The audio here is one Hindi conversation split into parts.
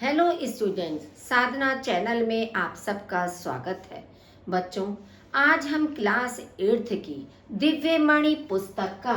हेलो स्टूडेंट्स, साधना चैनल में आप सबका स्वागत है। बच्चों, आज हम क्लास 8th की दिव्यमणि पुस्तक का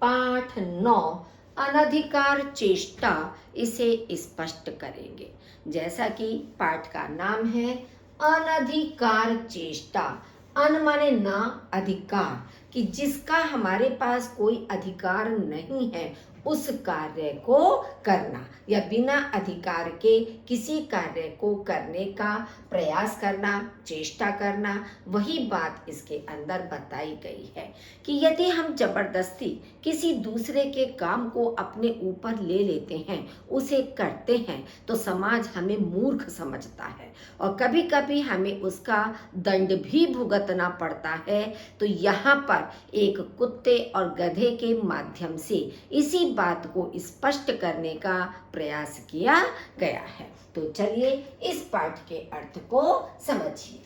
पाठ 9 अनधिकार चेष्टा इसे स्पष्ट करेंगे। जैसा कि पाठ का नाम है अनधिकार चेष्टा। अन माने ना, अधिकार, कि जिसका हमारे पास कोई अधिकार नहीं है उस कार्य को करना या बिना अधिकार के किसी कार्य को करने का प्रयास करना, चेष्टा करना, वही बात इसके अंदर बताई गई है कि यदि हम जबरदस्ती किसी दूसरे के काम को अपने ऊपर ले लेते हैं, उसे करते हैं, तो समाज हमें मूर्ख समझता है और कभी कभी हमें उसका दंड भी भुगतना पड़ता है। तो यहाँ पर एक कुत्ते और गधे के माध्यम से इसी बात को स्पष्ट करने का प्रयास किया गया है। तो चलिए इस पाठ के अर्थ को समझिए।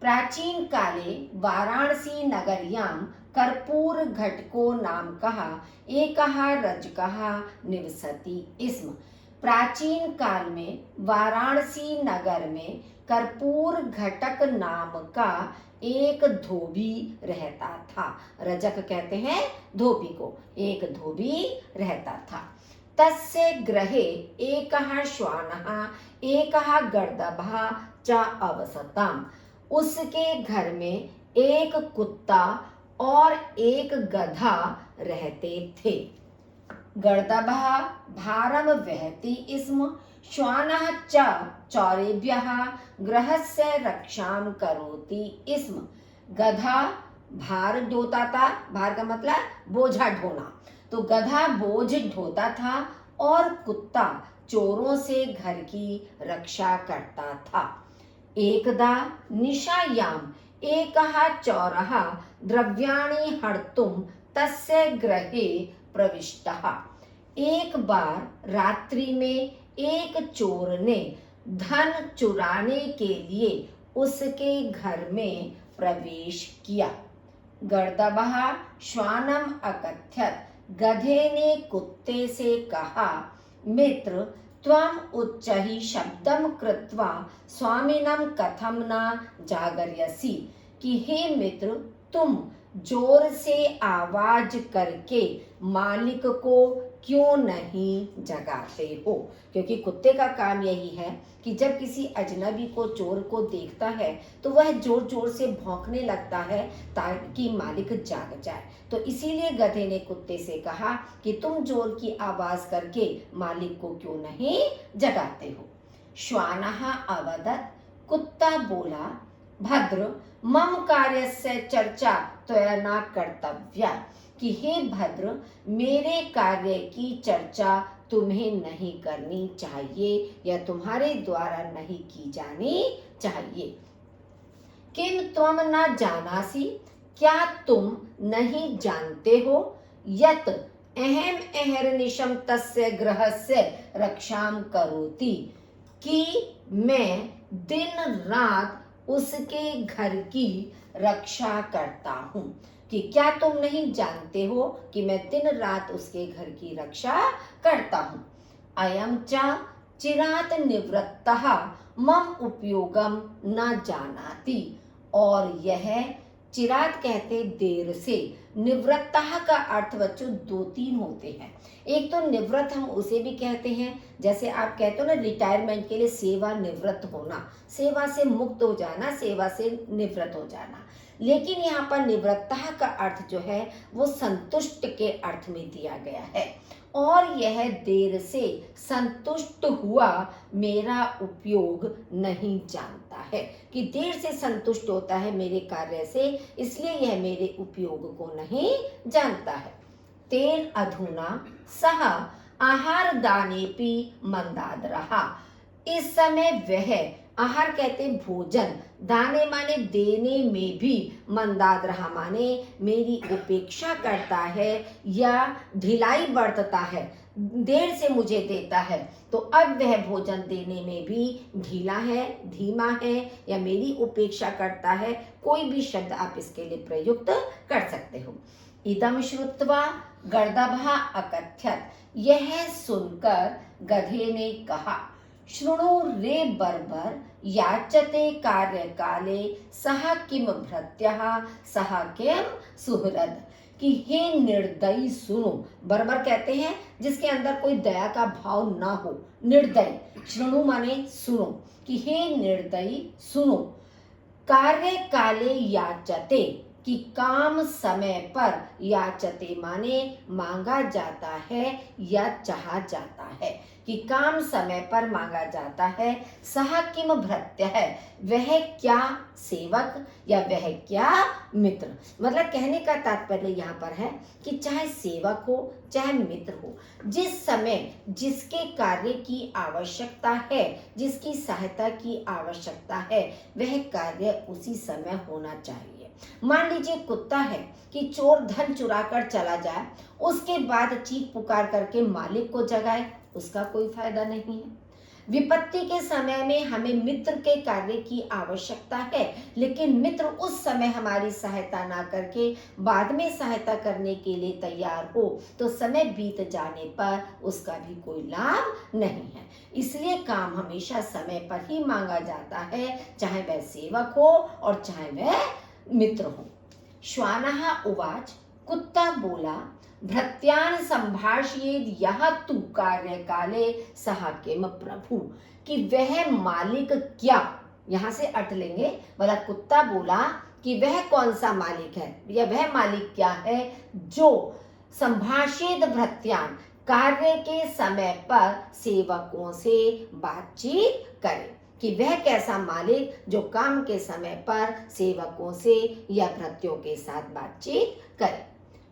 प्राचीन काले वाराणसी नगर्यां कर्पूर घटको नाम कहा एकः रजकः निवसति स्म। प्राचीन काल में वाराणसी नगर में कर्पूर घटक नाम का एक धोबी रहता था। रजक कहते हैं धोबी को। एक धोबी रहता था। तस्य गृहे एकः श्वानः एकः गर्दभः च अवसताम्। उसके घर में एक कुत्ता और एक गधा रहते थे। गर्दभः भारम वहति स्म, श्वानः च चौरेभ्यः गृहस्य रक्षां करोति स्म। गधा भार ढोता था। भार का मतलब बोझा ढोना। तो गधा बोझ ढोता था और कुत्ता चोरों से घर की रक्षा करता था। एकदा निशायाम एकः चोरः द्रव्याणि हर्तुं तस्य गृहे प्रविष्टः। एक बार रात्रि में एक चोर ने धन चुराने के लिए उसके घर में प्रवेश किया। गर्दभः श्वानम अकथ्यत। गधे ने कुत्ते से कहा, मित्र, त्वम उच्चैः शब्दं कृत्वा स्वामिनं कथं न जागर्यसि। कि हे मित्र, तुम जोर से आवाज करके मालिक को क्यों नहीं जगाते हो। क्योंकि कुत्ते का काम यही है कि जब किसी अजनबी को, चोर को देखता है तो वह जोर जोर से भौंकने लगता है ताकि मालिक जाग जाए। तो इसीलिए गधे ने कुत्ते से कहा कि तुम जोर की आवाज करके मालिक को क्यों नहीं जगाते हो। श्वानः अवदत्। कुत्ता बोला, भद्र, मम कार्यस्य चर्चा त्वया न कर्तव्या। कि हे भद्र, मेरे कार्य की चर्चा तुम्हें नहीं करनी चाहिए या तुम्हारे द्वारा नहीं की जानी चाहिए। किम त्वम न जानासि। क्या तुम नहीं जानते हो। यत अहम अहर्निशम तस्य गृहस्य रक्षां करोति। कि मैं दिन रात उसके घर की रक्षा करता हूँ। कि क्या तुम नहीं जानते हो कि मैं दिन रात उसके घर की रक्षा करता हूँ। अयम च चिरात निवृत्तः मम उपयोगम न जानाति। और यह चिरात कहते देर से, निवृत्तः का अर्थ बच्चों दो तीन होते हैं। एक तो निवृत्त हम उसे भी कहते हैं, जैसे आप कहते हो ना रिटायरमेंट के लिए सेवा निवृत्त होना, सेवा से मुक्त हो जाना, सेवा से निवृत्त हो जाना। लेकिन यहाँ पर निवृत्तः का अर्थ जो है वो संतुष्ट के अर्थ में दिया गया है। और यह देर से संतुष्ट हुआ मेरा उपयोग नहीं जानता है। कि देर से संतुष्ट होता है मेरे कार्य से, इसलिए यह मेरे उपयोग को नहीं जानता है। तेन अधुना सह आहार दानेपि मंदादरः। इस समय वह, आहार कहते भोजन, दाने माने देने में भी, मंदादरः माने मेरी उपेक्षा करता है या ढिलाई बरतता है, देर से मुझे देता है। तो अब वह भोजन देने में भी ढीला है, धीमा है या मेरी उपेक्षा करता है। कोई भी शब्द आप इसके लिए प्रयुक्त कर सकते हो। इदम श्रुत्वा गर्दभः अकथ्यत। यह सुनकर गधे ने कहा। शृणु रे बर्बर याचते कार्यकाले सह किम भृत्यः सह किम सुहृद। कि हे निर्दयी सुनो, बर्बर कहते हैं जिसके अंदर कोई दया का भाव ना हो, निर्दयी। शृणु माने सुनो, कि हे निर्दयी सुनो, कार्य काले याचते, कि काम समय पर, याचते माने मांगा जाता है या चाहा जाता है, कि काम समय पर मांगा जाता है। सह किम भृत्य है, वह क्या सेवक या वह क्या मित्र। मतलब कहने का तात्पर्य यहाँ पर है कि चाहे सेवक हो चाहे मित्र हो, जिस समय जिसके कार्य की आवश्यकता है, जिसकी सहायता की आवश्यकता है, वह कार्य उसी समय होना चाहिए। मान लीजिए कुत्ता है कि चोर धन चुरा कर चला जाए, उसके बाद चीख पुकार करके मालिक को जगाए, उसका कोई फायदा नहीं है। विपत्ति के समय में हमें मित्र के कार्य की आवश्यकता है, लेकिन मित्र उस समय हमारी सहायता ना करके बाद में सहायता करने के लिए तैयार हो, तो समय बीत जाने पर उसका भी कोई लाभ नहीं है। इसलिए काम हमेशा समय पर ही मांगा जाता है, चाहे वह सेवक हो और चाहे वह मित्र हो। श्वानः उवाच, कुत्ता बोला, भृत्यान संभाषयेद यह तू कार्य काले सह किम प्रभु। कि वह मालिक क्या, यहां से अट लेंगे, बोला कुत्ता बोला कि वह कौन सा मालिक है या वह मालिक क्या है जो संभाषेद भृत्यान, कार्य के समय पर सेवकों से बातचीत करे। कि वह कैसा मालिक जो काम के समय पर सेवकों से या भृत्यों के साथ बातचीत करे।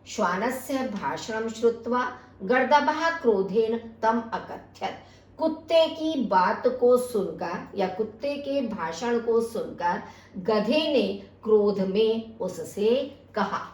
श्वानस्य भाषणं श्रुत्वा गर्दभः क्रोधेन तम अकथ्यत। कुत्ते की बात को सुनकर या कुत्ते के भाषण को सुनकर गधे ने क्रोध में उससे कहा,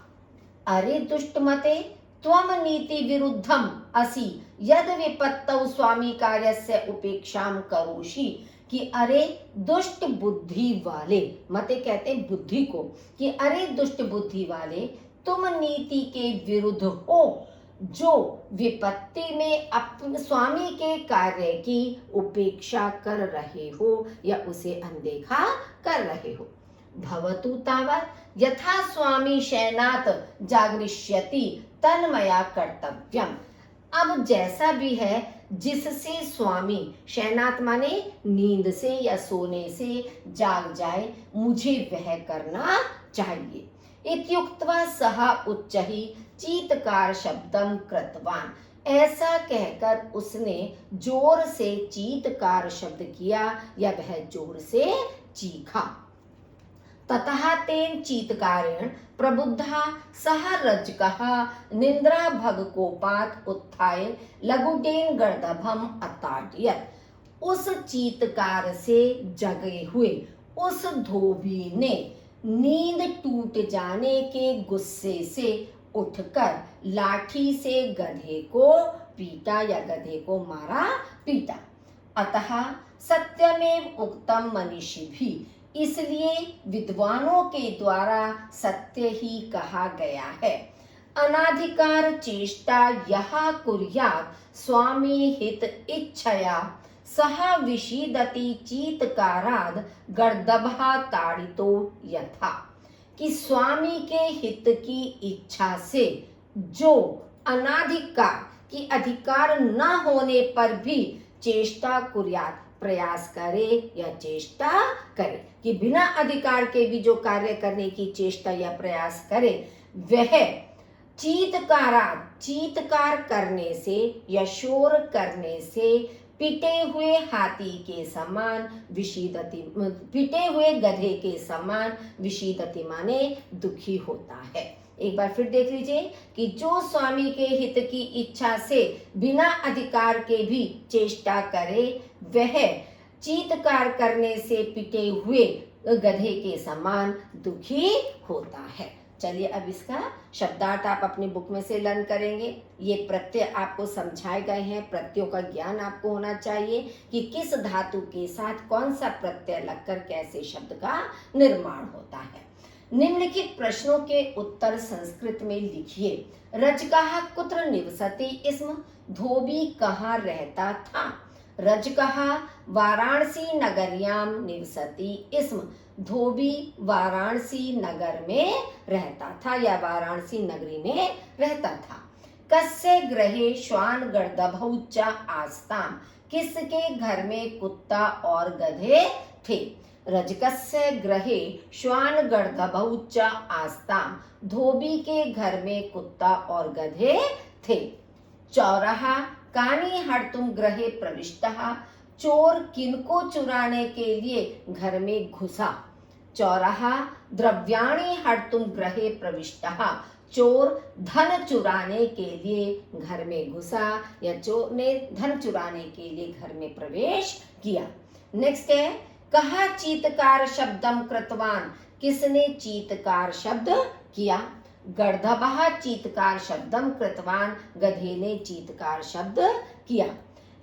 अरे दुष्टमते, त्वम नीति विरुद्धम असि यद विपत्तौ स्वामी कार्यस्य उपेक्षाम करोषि। कि अरे दुष्ट बुद्धि वाले, मते कहते हैं बुद्धि को, कि अरे दुष्ट बुद्धि वाले, तुम नीति के विरुद्ध हो जो विपत्ति में अपने स्वामी के कार्य की उपेक्षा कर रहे हो या उसे अनदेखा कर रहे हो। भवतु तावत् यथा स्वामी शयनात् जागरिष्यति तन्मया कर्तव्यम। अब जैसा भी है, जिससे स्वामी, शयनात माने नींद से या सोने से जाग जाए, मुझे वह करना चाहिए। इत्युक्त्वा सः उच्चैः चीत्कार शब्दम कृतवान। ऐसा कहकर उसने जोर से चीत्कार शब्द किया या वह जोर से चीखा। ततः तेन चीत्कारेण प्रबुद्धा सह रज्कः निद्रा भगकोपात् उत्थाय लघुटेन गर्दभम अताडयत्। उस चीत्कार से जगे हुए उस धोबी ने नींद टूट जाने के गुस्से से उठकर लाठी से गधे को पीटा या गधे को मारा पीटा। अतः सत्यमेव उक्तम मनीषिभिः, इसलिए विद्वानों के द्वारा सत्य ही कहा गया है। अनाधिकार चेष्टा यह कुर्यात् स्वामी हित इच्छया सह विषीदति चीत्काराद गर्दभा ताड़ितो यथा। कि स्वामी के हित की इच्छा से जो अनाधिकार की अधिकार न होने पर भी चेष्टा कुर्यात्, प्रयास करे या चेष्टा करे, कि बिना अधिकार के भी जो कार्य करने की चेष्टा या प्रयास करे, वह चीत्कार करने से या शोर करने से पिटे हुए हाथी के समान विषीदति, पिटे हुए गधे के समान विषीदति माने दुखी होता है। एक बार फिर देख लीजिए कि जो स्वामी के हित की इच्छा से बिना अधिकार के भी चेष्टा करे, वह चीत्कार करने से पिटे हुए गधे के समान दुखी होता है। चलिए अब इसका शब्दार्थ आप अपनी बुक में से लर्न करेंगे। ये प्रत्यय आपको समझाए गए हैं, प्रत्ययों का ज्ञान आपको होना चाहिए कि किस धातु के साथ कौन सा प्रत्यय लगकर कैसे शब्द का निर्माण होता है। निम्नलिखित प्रश्नों के उत्तर संस्कृत में लिखिए। रजकः कुत्र निवसति स्म, धोबी कहाँ रहता था। रजकः वाराणसी नगर्यां निवसति स्म। धोबी वाराणसी नगर में रहता था या वाराणसी नगरी में रहता था। कस्य गृहे श्वान गर्दभौ च आस्ताम। किसके घर में कुत्ता और गधे थे। रजकस्य गृहे श्वान गर्दभौ च आस्ताम। धोबी के घर में कुत्ता और गधे थे। चौरः कानी हर्तुम गृहे प्रविष्टः। चोर किनको चुराने के लिए घर में घुसा। चौरः द्रव्याणि हर्तुम गृहे प्रविष्टः। चोर धन चुराने के लिए घर में घुसा या चोर ने धन चुराने के लिए घर में प्रवेश किया। नेक्स्ट है कहा चीत्कार शब्दम कृतवान। किसने चीत्कार शब्द किया। गर्दभः चीत्कार शब्दम कृतवान। गधे ने चीत्कार शब्द किया।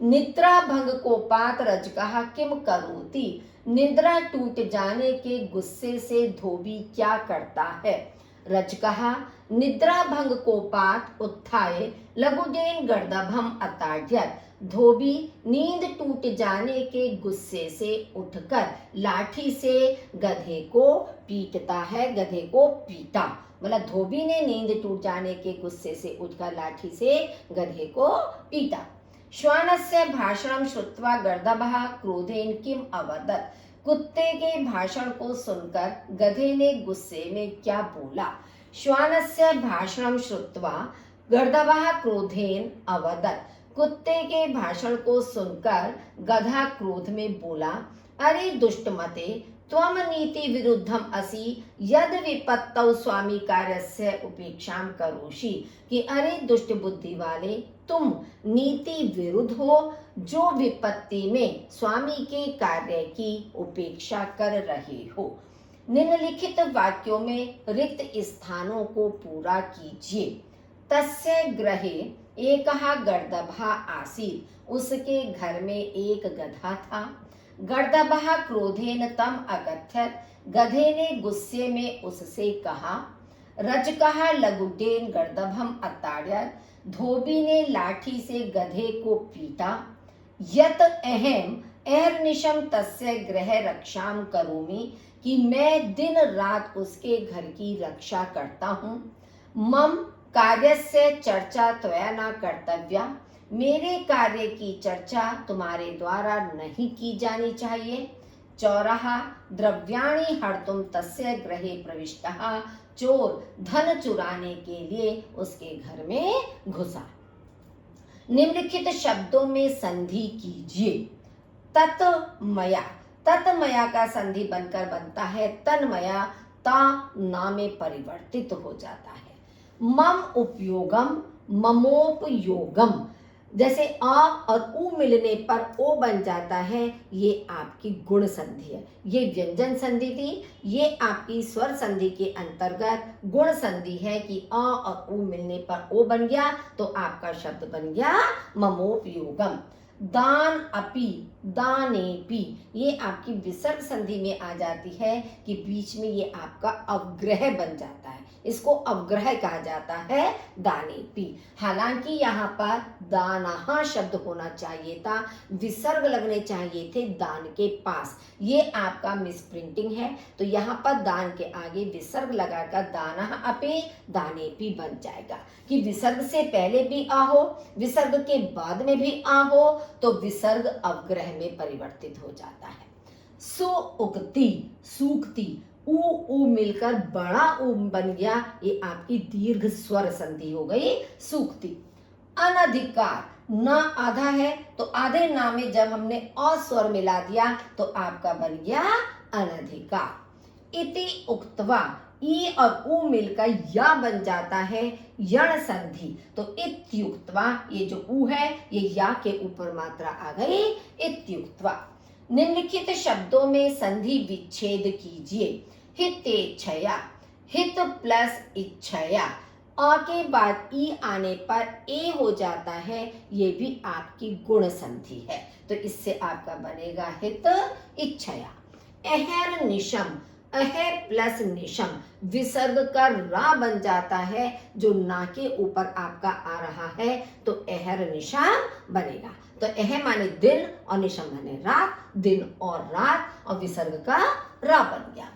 निद्रा भंग कोपात रजकः किम करोति। निद्रा टूट जाने के गुस्से से धोबी क्या करता है। रजकः निद्रा भंग कोपात उत्थाय लघुदेन गर्दभम अताड्यत। धोबी नींद टूट जाने के गुस्से से उठकर लाठी से गधे को पीटता है। गधे को पीटा मतलब धोबी ने नींद टूट जाने के गुस्से से उठकर लाठी से गधे को पीटा। श्वानस्य भाषणं श्रुत्वा गर्दभः क्रोधेन किम अवदत्। कुत्ते के भाषण को सुनकर गधे ने गुस्से में क्या बोला। श्वानस्य भाषणं श्रुत्वा गर्दभः क्रोधेन अवदत्। कुत्ते के भाषण को सुनकर गधा क्रोध में बोला, अरे दुष्टमते त्वम नीति विरुद्धम असि यद विपत्तौ स्वामी कार्यस्य उपेक्षां करोषि। कि अरे दुष्ट बुद्धि वाले तुम नीति विरुद्ध हो जो विपत्ति में स्वामी के कार्य की उपेक्षा कर रहे हो। निम्नलिखित वाक्यों में रिक्त स्थानों को पूरा कीजिए। तस्य गृहे एकः गर्दभः आसीत्। उसके घर में एक गधा था। गर्दभः क्रोधेन तम अकथयत्। गधे ने गुस्से में उससे कहा। रजकः लघुडेन गर्दभम अताड्यत्। धोबी ने लाठी से गधे को पीटा। यत अहम अहर्निशम तस्य गृह रक्षाम करोमि। कि मैं दिन रात उसके घर की रक्षा करता हूँ। मम कार्यस्य चर्चा त्वया न कर्तव्या। मेरे कार्य की चर्चा तुम्हारे द्वारा नहीं की जानी चाहिए। चौरः द्रव्याणि हर्तुम तस्य गृहे प्रविष्टः। चोर धन चुराने के लिए उसके घर में घुसा। निम्नलिखित शब्दों में संधि कीजिए। ततमया। ततमया का संधि बनकर बनता है तन्मया। ता ना में परिवर्तित हो जाता है। मम उपयोगम ममोपयोगम। जैसे आ और उ मिलने पर ओ बन जाता है। ये आपकी गुण संधि है। ये व्यंजन संधि थी। ये आपकी स्वर संधि के अंतर्गत गुण संधि है कि आ और उ मिलने पर ओ बन गया तो आपका शब्द बन गया ममोपयोगम। दान अपि दानेपि। ये आपकी विसर्ग संधि में आ जाती है कि बीच में ये आपका अवग्रह बन जाता है। इसको अवग्रह कहा जाता है दानेपि। हालांकि यहाँ पर दानः शब्द होना चाहिए था। विसर्ग लगने चाहिए थे दान के पास। ये आपका मिसप्रिंटिंग है। तो यहाँ पर दान के आगे विसर्ग लगाकर दानः अपि दानेपि बन जाएगा। कि विसर्ग से पहले भी आ हो विसर्ग के बाद में भी आ हो तो विसर्ग अवग्रह में परिवर्तित हो जाता है। सुउक्ति सूक्ति उ मिलकर बड़ा उ बन गया। ये आपकी दीर्घ स्वर संधि हो गई सूक्ति। अनधिकार ना आधा है तो आधे ना में जब हमने अ स्वर मिला दिया तो आपका बन गया अनधिकार। इति उक्त्वा ई और उ मिलकर या बन जाता है यण संधि। तो इत्युक्त्वा ये जो उ है ये या के ऊपर मात्रा आ गई इत्युक्त्वा। निम्नलिखित शब्दों में संधि विच्छेद कीजिए। हितेच्छया। हित प्लस इच्छया। अ के बाद ई आने पर ए हो जाता है। ये भी आपकी गुण संधि है। तो इससे आपका बनेगा हित इच्छया। अहर निशम। अह प्लस निशम विसर्ग का रा बन जाता है जो ना के ऊपर आपका आ रहा है तो अहर निशम बनेगा। तो यह माने दिन और निशम माने रात, दिन और रात, और विसर्ग का रा बन गया।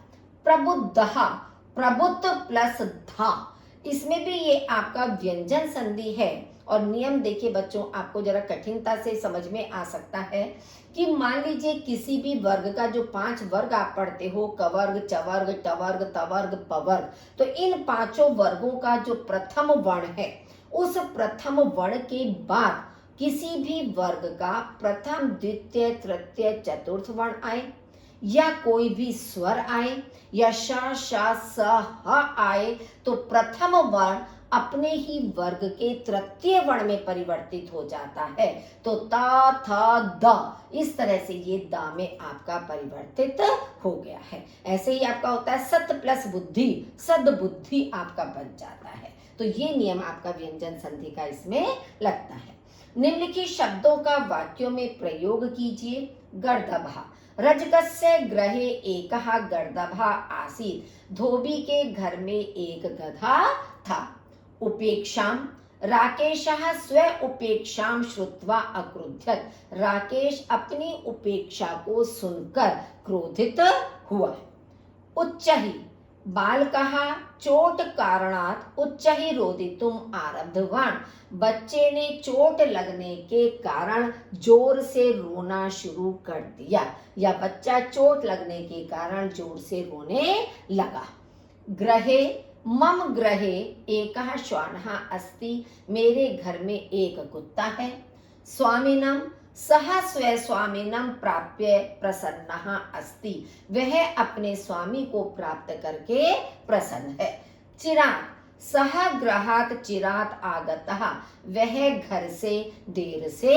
प्रबुद्धः, प्रबुद्ध प्लस धा, इसमें भी ये आपका व्यंजन संधि है। और नियम देखिए बच्चों, आपको जरा कठिनता से समझ में आ सकता है कि मान लीजिए किसी भी वर्ग का जो 5 वर्ग आप पढ़ते हो, कवर्ग, चवर्ग, टवर्ग, तवर्ग, पवर्ग, तो इन 5 वर्गों का जो प्रथम वर्ण है, उस प्रथम वर्ण के बाद किसी भी वर्ग का प्रथम, द्वितीय, तृतीय, चतुर्थ वर्ण आए, या कोई भी स्वर आए, या श, श, स, ह आए, तो प्रथम वर्ण अपने ही वर्ग के तृतीय वर्ण में परिवर्तित हो जाता है। तो ता, था, द, इस तरह से ये दा में आपका परिवर्तित हो गया है। ऐसे ही आपका होता है सत प्लस बुद्धि, सद बुद्धि आपका बन जाता है। तो ये नियम आपका व्यंजन संधि का इसमें लगता है। निम्नलिखित शब्दों का वाक्यों में प्रयोग कीजिए। गर्दभा, रजकस्य ग्रहे एकः गर्दभा आसीत्, धोबी के घर में एक गधा था। उपेक्षां, राकेशः स्व उपेक्षां श्रुत्वा अक्रुध्यत, राकेश अपनी उपेक्षा को सुनकर क्रोधित हुआ। उच्चहि, बालकः चोट कारणात् उच्चहि रोदितुम् आरब्धवान्, बच्चे ने चोट लगने के कारण जोर से रोना शुरू कर दिया, या बच्चा चोट लगने के कारण जोर से रोने लगा। ग्रहे, मम ग्रहे एकः श्वानः अस्ति, मेरे घर में एक कुत्ता है। स्वामिनम, सह स्व स्वामिनम प्राप्य प्रसन्नः अस्ति, वह अपने स्वामी को प्राप्त करके प्रसन्न है। चिरात, सह गृहात् चिरात आगतः, वह घर से देर से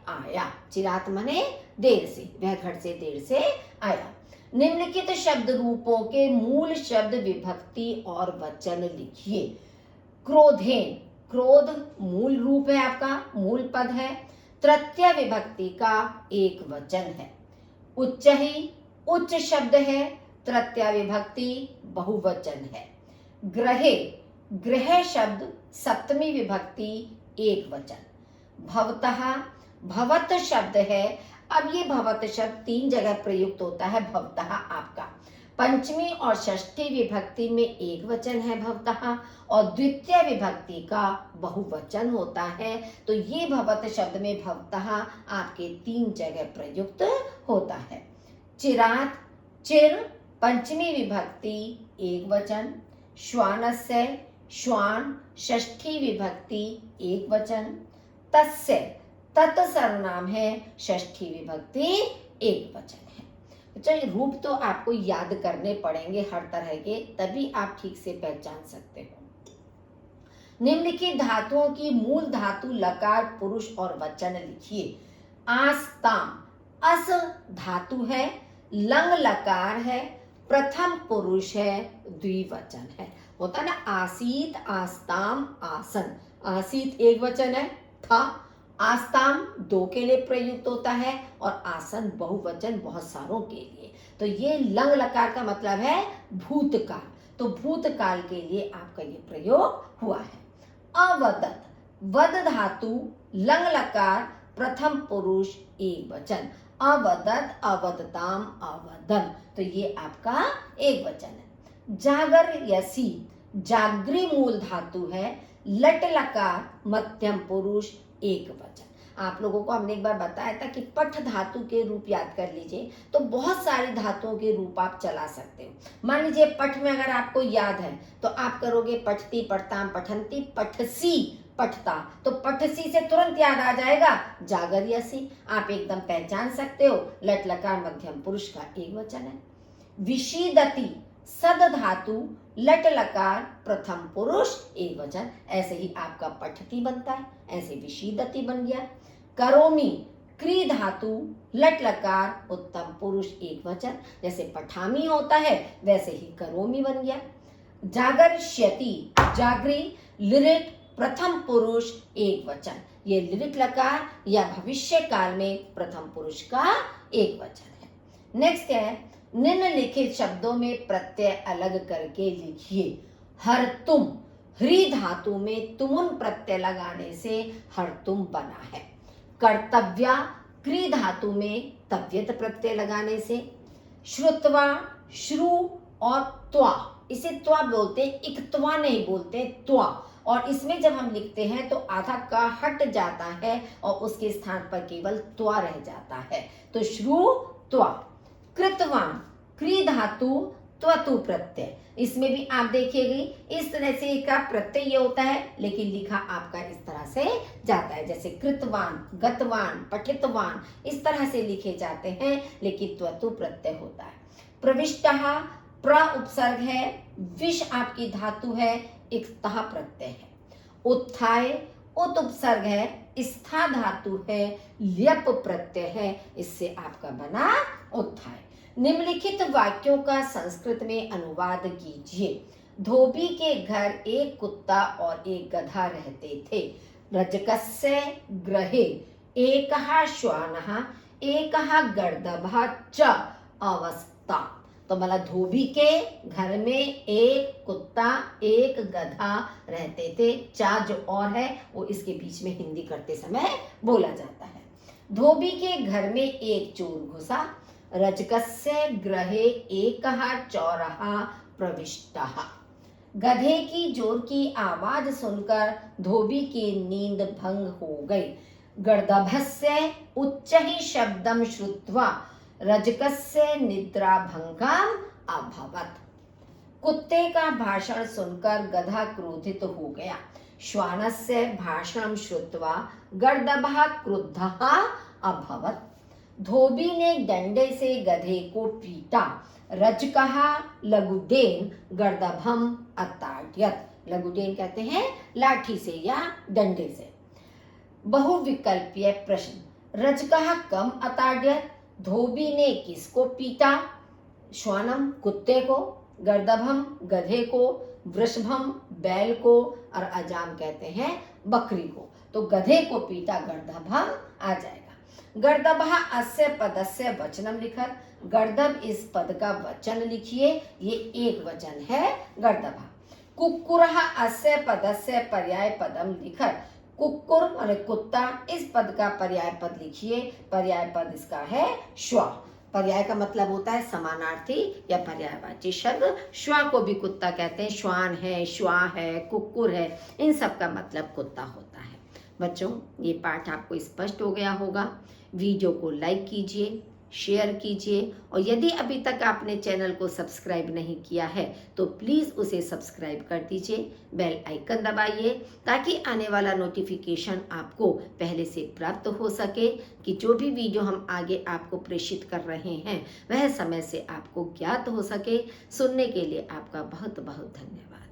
आया। चिरात मने देर से, वह घर से देर से आया। निम्नलिखित शब्द रूपों के मूल शब्द, विभक्ति और वचन लिखिए। क्रोधेन, क्रोध मूल रूप है आपका, मूल पद है, तृतीय विभक्ति का एक वचन है। उच्चहि, उच्च शब्द है, तृतीय विभक्ति बहुवचन है। ग्रहे, ग्रह शब्द सप्तमी विभक्ति एक वचन। भवतः, भवत शब्द है। अब ये भवत शब्द 3 जगह प्रयुक्त होता है। भवतः आपका पंचमी और षष्ठी विभक्ति में एक वचन है भवतः, और द्वितीय विभक्ति का बहुवचन होता है। तो ये भवत शब्द में भवतः आपके 3 जगह प्रयुक्त होता है। चिरात, चिर पंचमी विभक्ति एक वचन, श्वानस्य, श्वान षष्ठी विभक्ति एक वचन, तस्य, तत् सर्वनाम है, षष्ठी विभक्ति एक वचन है। चलिए, रूप तो आपको याद करने पड़ेंगे हर तरह के, तभी आप ठीक से पहचान सकते हो। निम्नलिखित धातुओं की मूल धातु लकार, पुरुष और वचन लिखिए। आस्ताम, अस धातु है, लंग लकार है, प्रथम पुरुष है, द्विवचन है। होता ना आसीत, आस्ताम, आसन, आसीत एक वचन है, था, आस्ताम 2 के लिए प्रयुक्त होता है, और आसन बहुवचन बहुत सारों के लिए। तो ये लंग लकार का मतलब है भूतकाल, तो भूतकाल के लिए आपका ये प्रयोग हुआ है। अवदत, वद धातु लंग लकार, प्रथम पुरुष एक वचन, अवदत, अवदताम, अवदन, तो ये आपका एक वचन है। जागर यसी, जागरी मूल धातु है, लट लकार मध्यम पुरुष एक वचन। आप लोगों को हमने एक बार बताया था कि पठ धातु के रूप याद कर लीजिए, तो बहुत सारे धातुओं के रूप आप चला सकते हो। मान लीजिए पठ में अगर आपको याद है तो आप करोगे पठती, पठताम, पठंती, पठसी, पठता, तो पठसी से तुरंत याद आ जाएगा जागर यसी, आप एकदम पहचान सकते हो। लट लकार मध्यम पुरुष का एक वचन है। विशीदति, सद धातु लट लकार प्रथम पुरुष एक वचन, ऐसे ही आपका पठती बनता है, ऐसे विशीदति बन गया। करोमी, क्री धातु लट लकार उत्तम पुरुष एक वचन, जैसे पठामी होता है वैसे ही करोमी बन गया। जागरिष्यति, जागरी लिरिट प्रथम पुरुष एक वचन, ये लिरिट लकार या भविष्य काल में प्रथम पुरुष का एक वचन है। नेक्स्ट है, निम्नलिखित शब्दों में प्रत्यय अलग करके लिखिए। हर तुम, ह्री धातु में तुमुन प्रत्यय लगाने से हर तुम बना है। कर्तव्या क्री धातु में तव्यत प्रत्यय लगाने से। श्रुत्वा, श्रु और त्वा, इसे त्वा बोलते हैं, इक्त्वा नहीं बोलते, त्वा। और इसमें जब हम लिखते हैं तो आधा का हट जाता है और उसके स्थान पर केवल त्वा रह जाता है। तो श्रु त्वा। कृतवान, क्री धातु त्वतु प्रत्यय, इसमें भी आप देखिएगा इस तरह से का प्रत्यय ये होता है, लेकिन लिखा आपका इस तरह से जाता है, जैसे कृतवान, गतवान, पठितवान, इस तरह से लिखे जाते हैं, लेकिन त्वतु प्रत्यय होता है। प्रविष्टः, प्र उपसर्ग है, विष आपकी धातु है, इक्तः प्रत्यय है। उत्थाय, उत उपसर्ग है, स्था धातु है, ल्यप प्रत्यय है, इससे आपका बना उत्थाय। निम्नलिखित वाक्यों का संस्कृत में अनुवाद कीजिए। धोबी के घर एक कुत्ता और एक गधा रहते थे। रजकस्य गृहे एकः श्वानः एकः गर्दभः च अवस्था। तो मतलब धोबी के घर में एक कुत्ता एक गधा रहते थे। चा जो और है वो इसके बीच में हिंदी करते समय बोला जाता है। धोबी के घर में एक चोर घुसा। रजकस्य गृहे एकः चोरः प्रविष्टः। गधे की जोर की आवाज सुनकर धोबी की नींद भंग हो गई। गर्दभस्य उच्चैः शब्दं श्रुत्वा रजकस्य निद्रा भंगम अभवत्। कुत्ते का भाषण सुनकर गधा क्रोधित हो गया। श्वानस्य भाषणं श्रुत्वा गर्दभः क्रुद्धः अभवत्। धोबी ने डंडे से गधे को पीटा। रजकः लघुडेन गर्दभम अताड्यत। लघुडेन कहते हैं लाठी से या डंडे से। बहुविकल्पीय प्रश्न। रजकः कम अताड्यत, धोबी ने किसको पीटा? श्वानम कुत्ते को, गर्दभम गधे को, वृषभम बैल को और अजाम कहते हैं बकरी को। तो गधे को पीटा, गर्दभम आ जाएगा। गर्दभः अस्य पदस्य वचनम लिखत। गर्दभ इस पद का वचन लिखिए, ये एक वचन है गर्दभः। कुक्कुरः अस्य पदस्य पर्याय पदम लिखत। कुक्कुर माने कुत्ता, इस पद का पर्याय पद लिखिए। पर्याय पद इसका है श्वा। पर्याय का मतलब होता है समानार्थी या पर्यायवाची शब्द। श्वा को भी कुत्ता कहते हैं, श्वान है, श्वा है, कुक्कुर है, इन सब का मतलब कुत्ता होता है। बच्चों, ये पाठ आपको स्पष्ट हो गया होगा। वीडियो को लाइक कीजिए, शेयर कीजिए और यदि अभी तक आपने चैनल को सब्सक्राइब नहीं किया है तो प्लीज़ उसे सब्सक्राइब कर दीजिए। बेल आइकन दबाइए ताकि आने वाला नोटिफिकेशन आपको पहले से प्राप्त हो सके कि जो भी वीडियो हम आगे आपको प्रेषित कर रहे हैं वह समय से आपको ज्ञात हो सके। सुनने के लिए आपका बहुत बहुत धन्यवाद।